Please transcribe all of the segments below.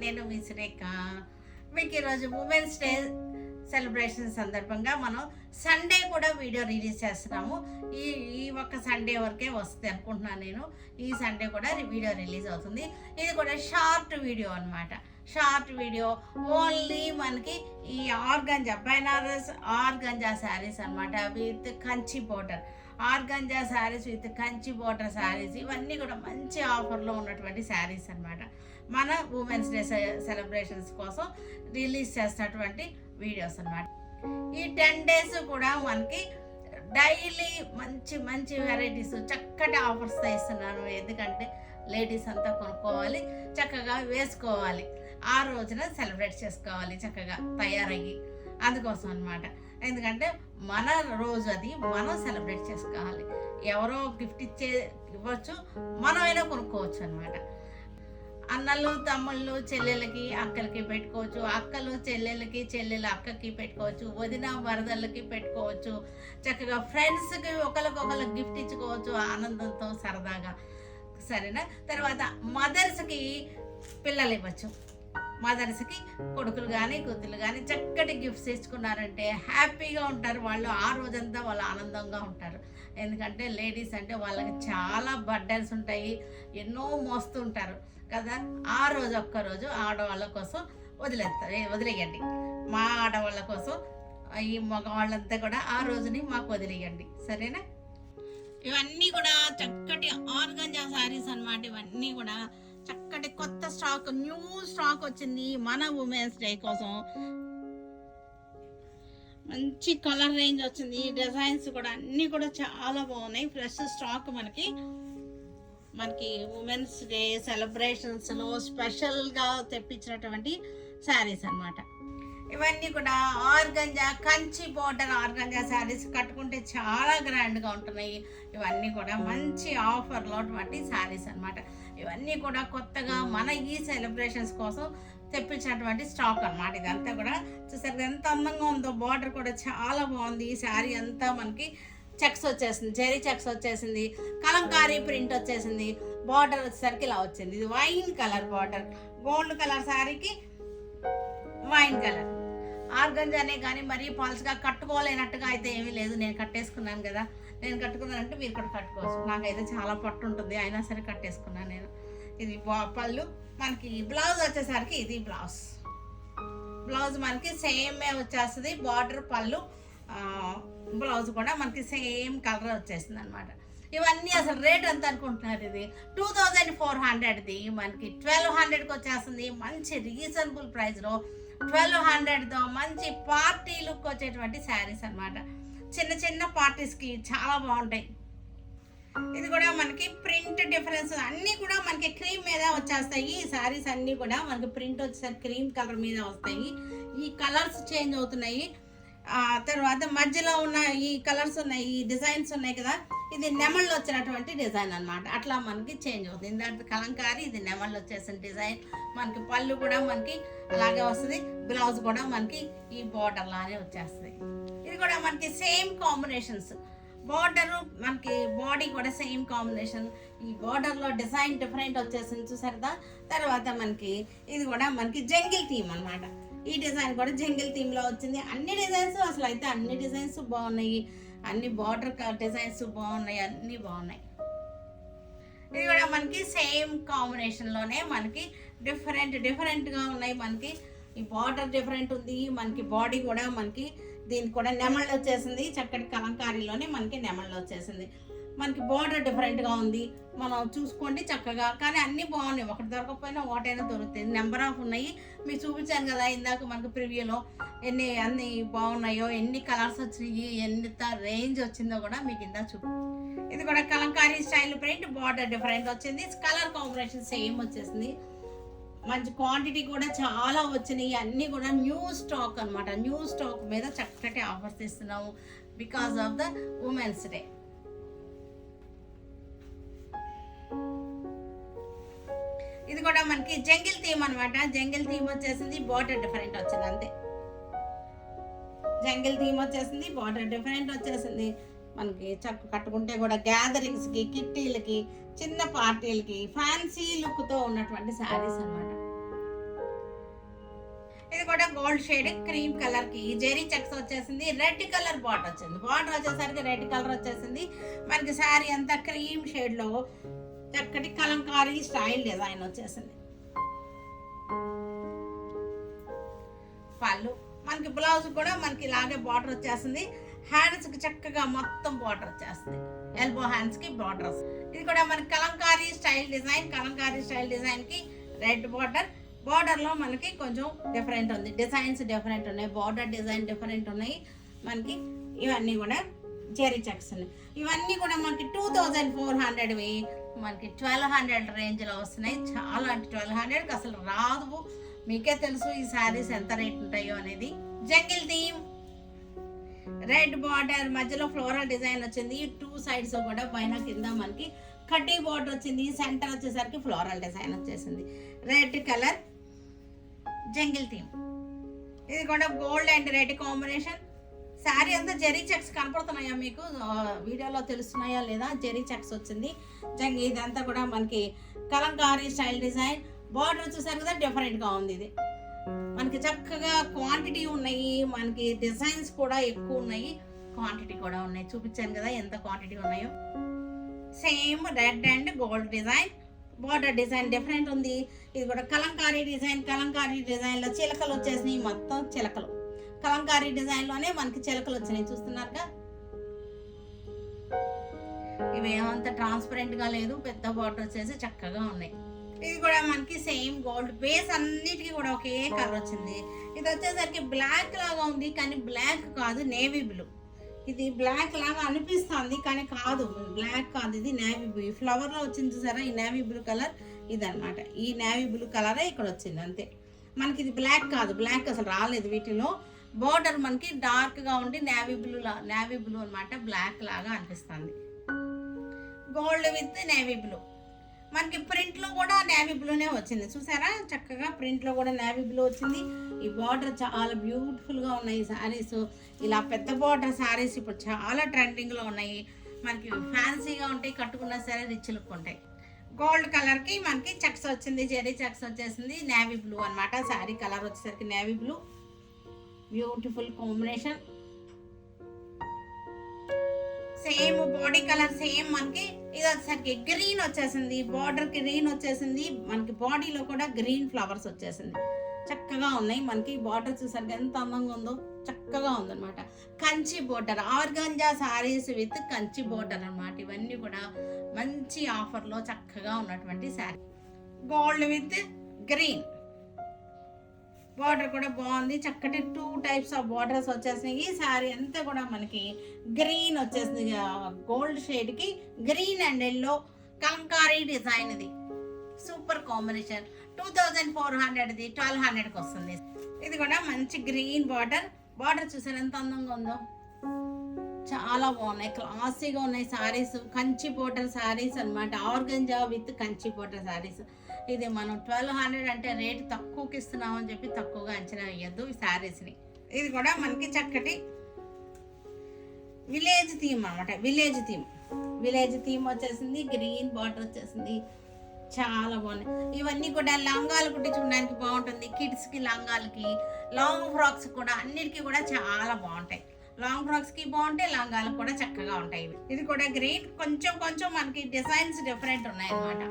నేను మీ సురేఖ. మీకు ఈరోజు ఉమెన్స్ డే సెలబ్రేషన్ సందర్భంగా మనం సండే కూడా వీడియో రిలీజ్ చేస్తున్నాము. ఈ ఈ ఒక్క సండే వరకే వస్తుంది అనుకుంటున్నాను నేను. ఈ సండే కూడా వీడియో రిలీజ్ అవుతుంది. ఇది కూడా షార్ట్ వీడియో అనమాట. షార్ట్ వీడియో ఓన్లీ మనకి ఈ ఆర్గంజా బెనారస్ ఆర్గంజా శారీస్ అనమాట, with Kanchi border. Organza saris with Kanchi border saris, ఇవన్నీ కూడా మంచి ఆఫర్లో ఉన్నటువంటి శారీస్ అనమాట. మన ఉమెన్స్ డే సెలబ్రేషన్స్ కోసం రిలీజ్ చేసినటువంటి వీడియోస్ అనమాట. ఈ 10 days కూడా మనకి డైలీ మంచి మంచి వెరైటీస్ చక్కటి ఆఫర్స్తో ఇస్తున్నాను. ఎందుకంటే లేడీస్ అంతా కొనుక్కోవాలి, చక్కగా వేసుకోవాలి, ఆ రోజున సెలబ్రేట్ చేసుకోవాలి చక్కగా తయారయ్యి. అందుకోసం అనమాట. ఎందుకంటే మన రోజు అది మనం సెలబ్రేట్ చేసుకోవాలి. ఎవరో గిఫ్ట్ ఇవ్వచ్చు, మనమైనా కొనుక్కోవచ్చు అనమాట. అన్నలు తమ్ముళ్ళు చెల్లెలకి అక్కలకి పెట్టుకోవచ్చు, అక్కలు చెల్లెలకి చెల్లెలు అక్కకి పెట్టుకోవచ్చు, వదిన వరదలకి పెట్టుకోవచ్చు, చక్కగా ఫ్రెండ్స్కి ఒకరికొకరికి గిఫ్ట్ ఇచ్చుకోవచ్చు ఆనందంతో సరదాగా. సరేనా? తర్వాత మదర్స్కి పిల్లలు ఇవ్వచ్చు. మదర్స్కి కొడుకులు కానీ కూతురు కానీ చక్కటి గిఫ్ట్స్ ఇచ్చుకున్నారంటే హ్యాపీగా ఉంటారు వాళ్ళు. ఆ రోజంతా వాళ్ళు ఆనందంగా ఉంటారు. ఎందుకంటే లేడీస్ అంటే వాళ్ళకి చాలా బర్డన్స్ ఉంటాయి, ఎన్నో మోస్తుంటారు కదా. ఆ రోజు ఒక్కరోజు ఆడవాళ్ళ కోసం వదిలేయండి. మా ఆడవాళ్ళ కోసం ఈ మగవాళ్ళంతా కూడా ఆ రోజుని మాకు వదిలేయండి. సరేనా? ఇవన్నీ కూడా చక్కటి ఆర్గంజా శారీస్ అన్నమాట. ఇవన్నీ కూడా చక్కటి కొత్త స్టాక్, న్యూ స్టాక్ వచ్చింది మన ఉమెన్స్ డే కోసం. మంచి కలర్ రేంజ్ వచ్చింది, డిజైన్స్ కూడా అన్నీ కూడా చాలా బాగున్నాయి. ఫ్రెష్ స్టాక్ మనకి ఉమెన్స్ డే సెలబ్రేషన్స్లో స్పెషల్గా తెప్పించినటువంటి శారీస్ అన్నమాట. ఇవన్నీ కూడా organza Kanchi border organza saris కట్టుకుంటే చాలా గ్రాండ్గా ఉంటున్నాయి. ఇవన్నీ కూడా మంచి ఆఫర్లో అటువంటి శారీస్ అన్నమాట. ఇవన్నీ కూడా కొత్తగా మన ఈ సెలబ్రేషన్స్ కోసం తెప్పించినటువంటి స్టాక్ అన్నమాట. ఇదంతా కూడా చూసారు ఎంత అందంగా ఉందో. బార్డర్ కూడా చాలా బాగుంది. ఈ శారీ అంతా మనకి చెక్స్ వచ్చేసింది, జెరీ చెక్స్ వచ్చేసింది, కలంకారీ ప్రింట్ వచ్చేసింది. బార్డర్ వచ్చేసరికి ఇలా వచ్చింది. ఇది wine colour border, gold colour శారీకి వైన్ కలర్. ఆర్గంజానే కానీ మరీ పాల్స్గా కట్టుకోలేనట్టుగా అయితే ఏమీ లేదు. నేను కట్టేసుకున్నాను కదా. నేను కట్టుకున్నానంటే మీరు కూడా కట్టుకోవచ్చు. నాకైతే చాలా పట్టు ఉంటుంది, అయినా సరే కట్టేసుకున్నాను నేను. ఇది పళ్ళు. మనకి బ్లౌజ్ వచ్చేసరికి ఇది బ్లౌజ్ మనకి సేమే వచ్చేస్తుంది. బార్డర్ పళ్ళు, బ్లౌజ్ కూడా మనకి సేమ్ కలర్ వచ్చేస్తుంది అనమాట. ఇవన్నీ అసలు రేట్ ఎంత అనుకుంటున్నారు? ఇది 2400ది మనకి 1200కి వచ్చేస్తుంది. మంచి రీజనబుల్ ప్రైస్లో 1200తో మంచి పార్టీ లుక్ వచ్చేటువంటి శారీస్ అనమాట. చిన్న చిన్న పార్టీస్కి చాలా బాగుంటాయి. ఇది కూడా మనకి ప్రింట్ డిఫరెన్స్ అన్నీ కూడా మనకి క్రీమ్ మీద వచ్చేస్తాయి. ఈ శారీస్ అన్నీ కూడా మనకి ప్రింట్ వచ్చేసరికి క్రీమ్ కలర్ మీద వస్తాయి. ఈ కలర్స్ చేంజ్ అవుతున్నాయి. తర్వాత మధ్యలో ఉన్న ఈ కలర్స్ ఉన్నాయి, ఈ డిజైన్స్ ఉన్నాయి కదా, ఇది నెమళ్ళు వచ్చినటువంటి డిజైన్ అనమాట. అట్లా మనకి చేంజ్ అవుతుంది. దాంట్లో కలంకారీ, ఇది నెమళ్ళు వచ్చేసిన డిజైన్. మనకి పళ్ళు కూడా మనకి అలాగే వస్తుంది. బ్లౌజ్ కూడా మనకి ఈ బార్డర్ లానే వచ్చేస్తుంది. ఇది కూడా మనకి సేమ్ కాంబినేషన్స్. బార్డర్ మనకి బాడీ కూడా సేమ్ కాంబినేషన్. ఈ బార్డర్లో డిజైన్ డిఫరెంట్ వచ్చేసింది చూసారుదా. తర్వాత మనకి ఇది కూడా మనకి జంగిల్ థీమ్ అనమాట. ఈ డిజైన్ కూడా జంగిల్ థీమ్లో వచ్చింది. అన్ని డిజైన్స్ అసలు అయితే అన్ని డిజైన్స్ బాగున్నాయి. అన్ని బార్డర్ డిజైన్స్ బాగున్నాయి, అన్నీ బాగున్నాయి. ఇది కూడా మనకి సేమ్ కాంబినేషన్లోనే మనకి డిఫరెంట్గా ఉన్నాయి. మనకి ఈ బార్డర్ డిఫరెంట్ ఉంది. మనకి బాడీ కూడా మనకి దీనికి కూడా నెమళ్ళు వచ్చేసింది. చక్కటి కలంకారీలోనే మనకి నెమళ్ళు వచ్చేసింది. మనకి బార్డర్ డిఫరెంట్గా ఉంది. మనం చూసుకోండి చక్కగా. కానీ అన్నీ బాగున్నాయి. ఒకటి దొరకకపోయినా ఒకటైనా దొరుకుతుంది. నెంబర్ ఆఫ్ ఉన్నాయి. మీకు చూపించాను కదా ఇందాక మనకి ప్రివ్యూలో అన్ని బాగున్నాయో, ఎన్ని కలర్స్ వచ్చినాయి, ఎంత రేంజ్ వచ్చిందో కూడా మీకు ఇందాక ఇది కూడా Kalamkari style print, border different వచ్చింది. కలర్ కాంబినేషన్ సేమ్ వచ్చేసింది. మంచి క్వాంటిటీ కూడా చాలా వచ్చినాయి. అన్నీ కూడా న్యూ స్టాక్ అనమాట. న్యూ స్టాక్ మీద చక్కటి ఆఫర్స్ ఇస్తున్నాము because of the women's day. ఇది కూడా మనకి జంగిల్ థీమ్ అనమాట. జంగిల్ థీమ్ వచ్చేసింది, బార్డర్ డిఫరెంట్ వచ్చింది అంతే. జంగిల్ థీమ్ వచ్చేసింది, బార్డర్ డిఫరెంట్ వచ్చేసింది. మనకి చక్క కట్టుకుంటే కూడా గ్యాదరింగ్స్కి, కిట్టీలకి, చిన్న పార్టీలకి ఫ్యాన్సీ లుక్తో ఉన్నటువంటి శారీస్ అనమాట. ఇది కూడా గోల్డ్ షేడ్ క్రీమ్ కలర్ కి జెరీ చెక్స్ వచ్చేసింది. రెడ్ కలర్ బార్డర్ వచ్చింది. బార్డర్ వచ్చేసరికి రెడ్ కలర్ వచ్చేసింది. మనకి శారీ అంతా క్రీమ్ షేడ్ లో చక్కటి కలంకారీ స్టైల్ డిజైన్ వచ్చేసింది. పళ్ళు మనకి బ్లౌజ్ కూడా మనకి ఇలాగే బార్డర్ వచ్చేస్తుంది. హ్యాండ్స్ కి చక్కగా మొత్తం బార్డర్ వచ్చేస్తుంది. ఎల్బో హ్యాండ్స్ కి బార్డర్స్. ఇది కూడా మనకి Kalamkari style design. Kalamkari style design కి రెడ్ బార్డర్. బార్డర్ లో మనకి కొంచెం డిఫరెంట్ ఉంది. డిజైన్స్ డిఫరెంట్ ఉన్నాయి. బార్డర్ డిజైన్ డిఫరెంట్ ఉన్నాయి. మనకి ఇవన్నీ కూడా జెరీ చెక్స్ ఉన్నాయి. ఇవన్నీ కూడా మనకి 2400వి మనకి 1200 రేంజ్ లో వస్తున్నాయి. చాలా అంటే 1200కి అసలు రాదు. మీకే తెలుసు ఈ శారీస్ ఎంత రేట్ ఉంటాయో అనేది. జంగిల్ థీమ్ రెడ్ బార్డర్ మధ్యలో ఫ్లోరల్ డిజైన్ వచ్చింది. 2 సైడ్స్ కూడా పైన కింద మనకి కడ్డీ బార్డర్ వచ్చింది. సెంటర్ వచ్చేసరికి ఫ్లోరల్ డిజైన్ వచ్చేసింది. Red colour jungle theme. ఇది కూడా gold and red combination. Sari అంతా జెరీ చెక్స్ కనపడుతున్నాయా మీకు? వీడియోలో తెలుస్తున్నాయా లేదా? జెరీ చెక్స్ వచ్చింది. ఇదంతా కూడా మనకి కలంకారీ స్టైల్ డిజైన్. బార్డర్ వచ్చేసరికి కదా డిఫరెంట్గా ఉంది. ఇది మనకి చక్కగా క్వాంటిటీ ఉన్నాయి. మనకి డిజైన్స్ కూడా ఎక్కువ ఉన్నాయి. క్వాంటిటీ కూడా ఉన్నాయి. చూపించాను కదా ఎంత క్వాంటిటీ ఉన్నాయో. Same red and gold design. Border design different ఉంది. ఇది కూడా కలంకారీ డిజైన్. కలంకారీ డిజైన్ లో చిలకలు వచ్చేసినాయి. మొత్తం చిలకలు కలంకారీ డిజైన్ లోనే మనకి చిలకలు వచ్చినాయి. చూస్తున్నారుగా? ఇవి ఏమంత ట్రాన్స్పరెంట్ గా లేదు. పెద్ద బార్డర్ వచ్చేసి చక్కగా ఉన్నాయి. ఇది కూడా మనకి సేమ్ గోల్డ్ బేస్. అన్నిటికీ కూడా ఒకే కలర్ వచ్చింది. ఇది వచ్చేసరికి బ్లాక్ లాగా ఉంది కానీ బ్లాక్ కాదు, నేవీ బ్లూ. ఇది బ్లాక్ లాగా అనిపిస్తుంది కానీ కాదు, బ్లాక్ కాదు. ఇది నేవీ బ్లూ. ఫ్లవర్ లో వచ్చింది చూసారా? ఈ నేవీ బ్లూ కలర్ ఇదన్నమాట. ఈ నేవీ బ్లూ కలరే ఇక్కడ వచ్చింది అంతే. మనకి ఇది బ్లాక్ కాదు. బ్లాక్ అసలు రాలేదు వీటిలో. బోర్డర్ మనకి డార్క్ గా ఉండి నేవీ బ్లూ అనమాట. బ్లాక్ లాగా అనిపిస్తుంది. Gold with navy blue. మనకి ప్రింట్ లో కూడా నేవీ బ్లూనే వచ్చింది. చూసారా? చక్కగా ప్రింట్ లో కూడా నేవీ బ్లూ వచ్చింది. ఈ బార్డర్ చాలా బ్యూటిఫుల్ గా ఉన్నాయి శారీస్. ఇలా పెద్ద బార్డర్ శారీస్ ఇప్పుడు చాలా ట్రెండింగ్ లో ఉన్నాయి. మనకి ఫ్యాన్సీగా ఉంటాయి. కట్టుకున్నా సరే రిచ్ లుక్ ఉంటాయి. గోల్డ్ కలర్ కి మనకి చెక్స్ వచ్చింది. జెరీ చెక్స్ వచ్చేసింది. నేవీ బ్లూ అనమాట. శారీ కలర్ వచ్చేసరికి navy blue. Beautiful combination. Same body colour same మనకి. ఇది వచ్చేసరికి గ్రీన్ వచ్చేసింది. బార్డర్ కి గ్రీన్ వచ్చేసింది. మనకి బాడీలో కూడా గ్రీన్ ఫ్లవర్స్ వచ్చేసింది. చక్కగా ఉన్నాయి. మనకి బార్డర్ చూసరికి ఎంత అందంగా ఉందో. చక్కగా ఉందన్నమాట. Kanchi border organza saris with Kanchi border అనమాట. ఇవన్నీ కూడా మంచి ఆఫర్ లో చక్కగా ఉన్నటువంటి sari. Gold with green. Border కూడా బాగుంది. చక్కటి 2 టైప్స్ ఆఫ్ బార్డర్స్ వచ్చేసినాయి. ఈ శారీ అంతా కూడా మనకి గ్రీన్ వచ్చేసింది. గోల్డ్ షేడ్ కి green and yellow Kalamkari design. ఇది సూపర్ కాంబినేషన్. 2400ది 1200కి వస్తుంది. ఇది కూడా మంచి గ్రీన్ బార్డర్. బార్డర్ చూసారు ఎంత అందంగా ఉందో. చాలా బాగున్నాయి. క్లాసీగా ఉన్నాయి శారీస్. కంచి బోర్డర్ శారీస్ అనమాట. Organza with Kanchi border saris. ఇది మనం 1200 అంటే రేటు తక్కువకి ఇస్తున్నామని చెప్పి తక్కువగా అంచనా వేయద్దు ఈ శారీస్ని. ఇది కూడా మనకి చక్కటి విలేజ్ థీమ్ అనమాట. విలేజ్ థీమ్ వచ్చేసింది. గ్రీన్ బార్డర్ వచ్చేసింది. చాలా బాగున్నాయి. ఇవన్నీ కూడా లంగాలు కుట్టించుకోవడానికి బాగుంటుంది. కిడ్స్ కి లంగాలకి, లాంగ్ ఫ్రాక్స్ కూడా అన్నిటికీ కూడా చాలా బాగుంటాయి. లాంగ్ ఫ్రాక్స్ కి బాగుంటాయి. లంగాలకు కూడా చక్కగా ఉంటాయి. ఇది కూడా గ్రీన్. కొంచెం మనకి డిజైన్స్ డిఫరెంట్ ఉన్నాయి అనమాట.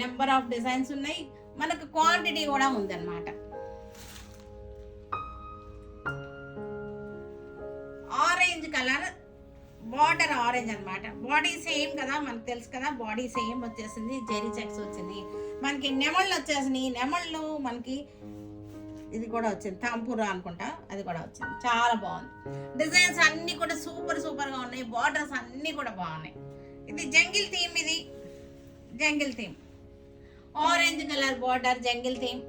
నెంబర్ ఆఫ్ డిజైన్స్ ఉన్నాయి. మనకు క్వాంటిటీ కూడా ఉందన్నమాట. ఆరెంజ్ కలర్ బార్డర్ ఆరెంజ్ అనమాట. బాడీ సేమ్ కదా, మనకు తెలుసు కదా. బాడీ సేమ్ వచ్చేసింది. జెరీ చెక్స్ వచ్చింది. మనకి నెమళ్ళు వచ్చేసినాయి. నెమళ్ళు మనకి ఇది కూడా వచ్చింది. తాంపూరా అనుకుంటా. అది కూడా వచ్చింది. చాలా బాగుంది. డిజైన్స్ అన్ని కూడా సూపర్ గా ఉన్నాయి. బార్డర్స్ అన్ని కూడా బాగున్నాయి. ఇది జంగిల్ థీమ్. ఇది jungle theme. Orange colour border jungle theme.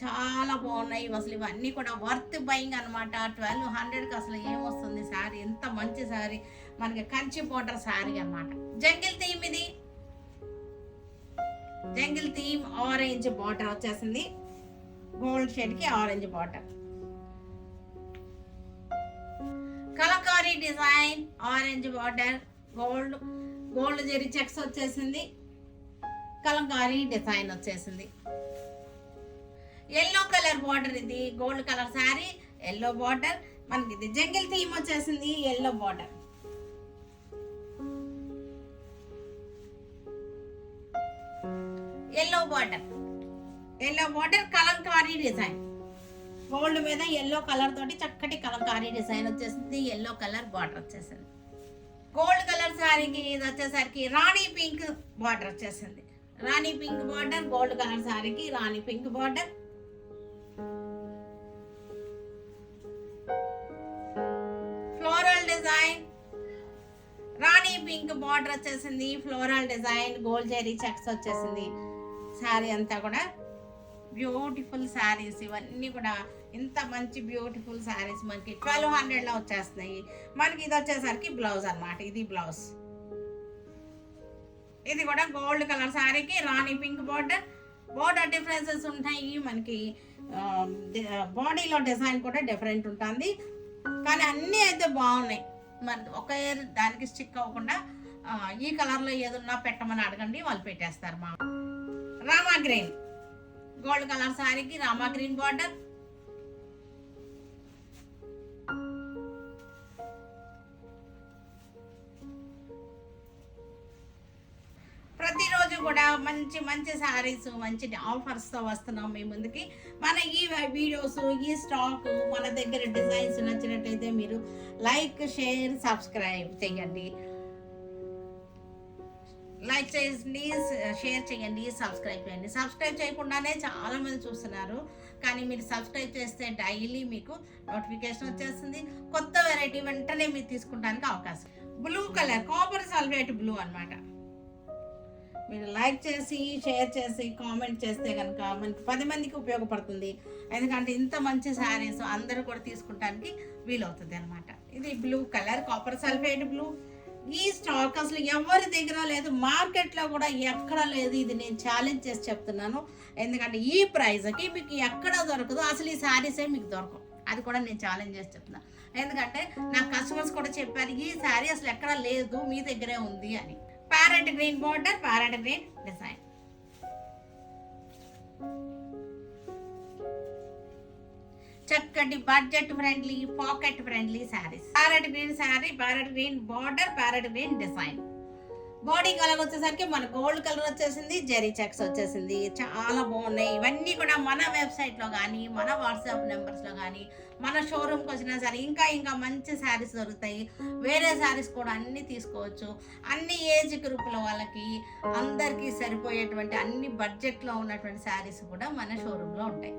చాలా బాగున్నాయి. అసలు ఇవన్నీ కూడా వర్త్ బయింగ్ అనమాట. 1200కి అసలు ఏమొస్తుంది శారీ. ఎంత మంచి శారీ. మనకి కంచి బోర్డర్ శారీ అనమాట. Jungle theme. ఇది జంగిల్ థీమ్. ఆరెంజ్ బార్డర్ వచ్చేసింది. గోల్డ్ షేడ్ కి orange border. Kalamkari design orange border. Gold zari checks వచ్చేసింది. కలంకారీ డిజైన్ వచ్చేసింది. ఎల్లో కలర్ బార్డర్, ఇది gold colour sari, yellow border. మనకి ఇది జంగిల్ థీమ్ వచ్చేసింది, yellow border. Yellow border, yellow border Kalamkari design. Gold మీద yellow colour తోటి చక్కటి కలంకారీ డిజైన్ వచ్చేసింది. ఎల్లో కలర్ బార్డర్ వచ్చేసింది. గోల్డ్ కలర్ శారీకి ఇది వచ్చేసరికి రాణి పింక్ బార్డర్ వచ్చేసింది. Rani pink border, gold colour శారీకి rani pink border. Floral design, rani pink border వచ్చేసింది. Floral design, gold zari checks వచ్చేసింది. శారీ అంతా కూడా బ్యూటిఫుల్ శారీస్. ఇవన్నీ కూడా ఇంత మంచి బ్యూటిఫుల్ శారీస్ మనకి 1200లో వచ్చేస్తున్నాయి. మనకి ఇది వచ్చేసరికి బ్లౌజ్ అన్నమాట. ఇది బ్లౌజ్. ఇది కూడా గోల్డ్ కలర్ శారీకి rani pink border. Border differences ఉంటాయి మనకి. బాడీలో డిజైన్ కూడా డిఫరెంట్ ఉంటుంది, కానీ అన్నీ అయితే బాగున్నాయి. మరి ఒకే దానికి స్టిక్ అవ్వకుండా ఈ కలర్లో ఏదన్నా పెట్టమని అడగండి, వాళ్ళు పెట్టేస్తారు. మా రామా గ్రీన్, గోల్డ్ కలర్ శారీకి రామా గ్రీన్ బార్డర్. ప్రతిరోజు కూడా మంచి మంచి శారీస్, మంచి ఆఫర్స్తో వస్తున్నాం మీ ముందుకి. మన ఈ వీడియోస్, ఈ స్టాక్, మన దగ్గర డిజైన్స్ నచ్చినట్టయితే మీరు లైక్, షేర్, సబ్స్క్రైబ్ చేయండి. లైక్ చేయండి, షేర్ చేయండి, సబ్స్క్రైబ్ చేయండి. సబ్స్క్రైబ్ చేయకుండానే చాలా మంది చూస్తున్నారు, కానీ మీరు సబ్స్క్రైబ్ చేస్తే డైలీ మీకు నోటిఫికేషన్ వచ్చేస్తుంది. కొత్త వెరైటీ వెంటనే మీరు తీసుకుంటానికి అవకాశం. Blue colour, copper sulphate blue అన్నమాట. మీరు లైక్ చేసి, షేర్ చేసి, కామెంట్ చేస్తే కనుక మనకి 10 మందికి ఉపయోగపడుతుంది. ఎందుకంటే ఇంత మంచి శారీస్ అందరూ కూడా తీసుకుంటానికి వీలవుతుంది అనమాట. ఇది blue colour, copper sulphate blue. ఈ స్టాక్ అసలు ఎవరి దగ్గర లేదు, మార్కెట్లో కూడా ఎక్కడ లేదు. ఇది నేను ఛాలెంజ్ చేసి చెప్తున్నాను. ఎందుకంటే ఈ ప్రైస్కి మీకు ఎక్కడ దొరకదు, అసలు ఈ శారీసే మీకు దొరకవు. అది కూడా నేను ఛాలెంజ్ చేసి చెప్తున్నాను. ఎందుకంటే నా కస్టమర్స్ కూడా చెప్పారు, ఈ శారీ అసలు ఎక్కడ లేదు, మీ దగ్గరే ఉంది అని. Parrot green border, parrot green design. చక్కటి budget friendly, pocket friendly saris. Parrot green sari, parrot green border, parrot green design. Body colour వచ్చేసరికి మన గోల్డ్ కలర్ వచ్చేసింది, జెరీ చెక్స్ వచ్చేసింది. చాలా బాగున్నాయి. ఇవన్నీ కూడా మన వెబ్సైట్లో కానీ, మన వాట్సాప్ నెంబర్స్లో కానీ, మన షోరూమ్కి వచ్చినా సరే ఇంకా ఇంకా మంచి శారీస్ దొరుకుతాయి. వేరే శారీస్ కూడా అన్నీ తీసుకోవచ్చు. అన్ని ఏజ్ గ్రూపుల వాళ్ళకి అందరికీ సరిపోయేటువంటి అన్ని బడ్జెట్లో ఉన్నటువంటి శారీస్ కూడా మన షోరూంలో ఉంటాయి.